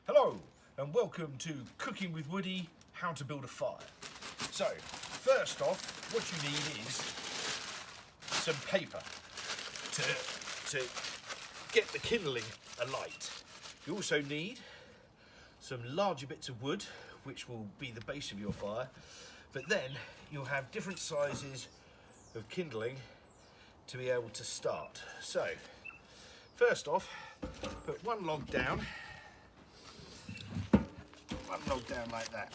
Hello and welcome to Cooking with Woody, how to build a fire. So first off, what you need is some paper to get the kindling alight. You also need some larger bits of wood, which will be the base of your fire, but then you'll have different sizes of kindling to be able to start. So first off, put one log down like that.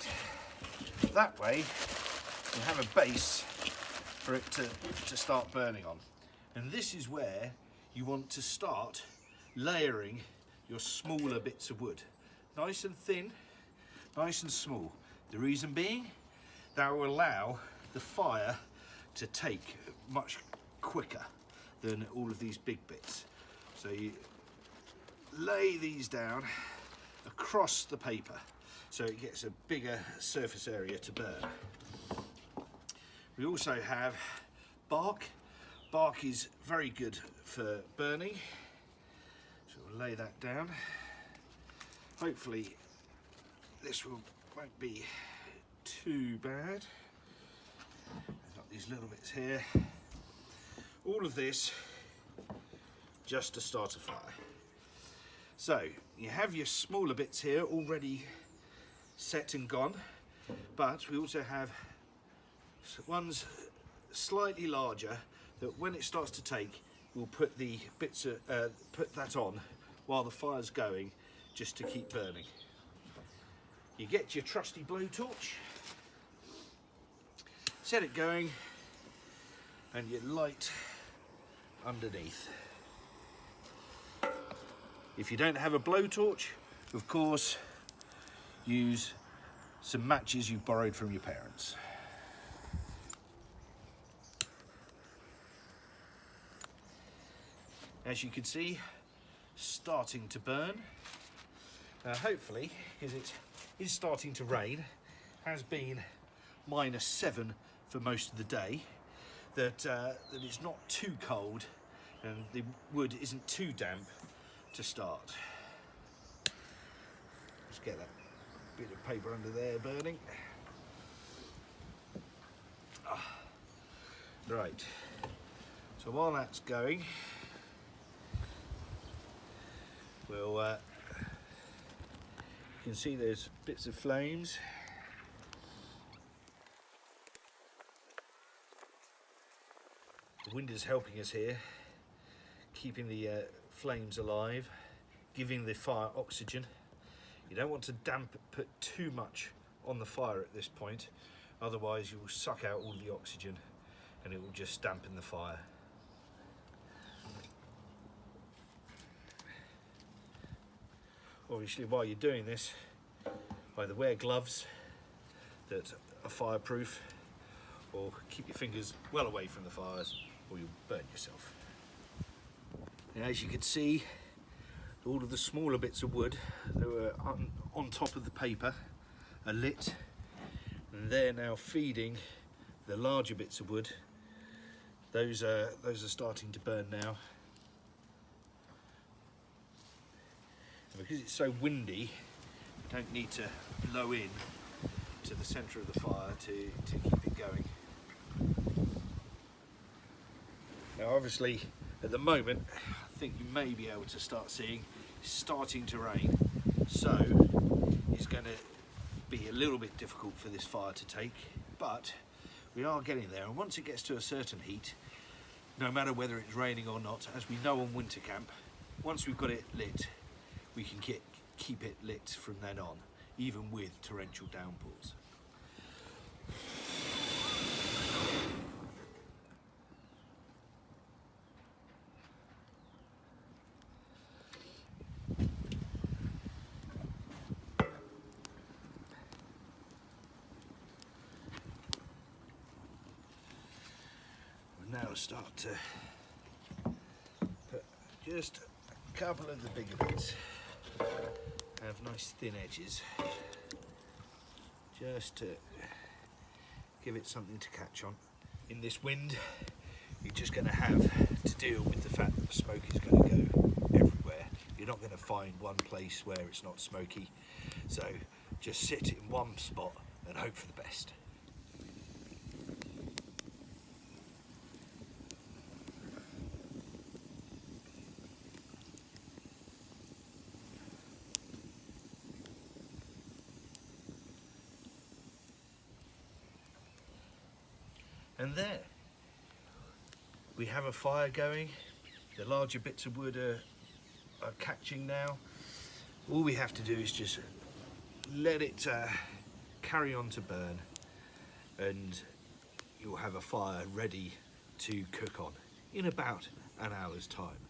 That way you have a base for it to start burning on. And this is where you want to start layering your smaller bits of wood. Nice and thin, nice and small. The reason being, that will allow the fire to take much quicker than all of these big bits. So you lay these down across the paper so it gets a bigger surface area to burn. We also have bark. Bark is very good for burning. So we'll lay that down. Hopefully this won't be too bad. I've got these little bits here. All of this just to start a fire. So you have your smaller bits here already set and gone, but we also have ones slightly larger that when it starts to take, we'll put the bits put that on while the fire's going, just to keep burning. You get your trusty blowtorch, set it going, and you light underneath. If you don't have a blowtorch, of course, use some matches you've borrowed from your parents. As you can see, starting to burn. Hopefully, because it is starting to rain, has been -7 for most of the day, that it's not too cold and the wood isn't too damp to start. Let's get that bit of paper under there burning. Right, so while that's going, we'll you can see there's bits of flames. The wind is helping us here, keeping the flames alive, giving the fire oxygen. You don't want to put too much on the fire at this point, otherwise you will suck out all the oxygen and it will just dampen the fire. Obviously, while you're doing this, either wear gloves that are fireproof, or keep your fingers well away from the fires, or you'll burn yourself. And as you can see, all of the smaller bits of wood that were on top of the paper are lit, and they're now feeding the larger bits of wood. Those are starting to burn now. And because it's so windy, you don't need to blow in to the centre of the fire to keep it going. Now obviously at the moment, I think you may be able to start seeing it's starting to rain, so it's going to be a little bit difficult for this fire to take, but we are getting there, and once it gets to a certain heat, no matter whether it's raining or not, as we know on winter camp, once we've got it lit, we can keep it lit from then on, even with torrential downpours. We'll now start to put just a couple of the bigger bits, have nice thin edges, just to give it something to catch on. In this wind, you're just going to have to deal with the fact that the smoke is going to go everywhere. You're not going to find one place where it's not smoky. So just sit in one spot and hope for the best. And there, we have a fire going. The larger bits of wood are catching now. All we have to do is just let it carry on to burn, and you'll have a fire ready to cook on in about an hour's time.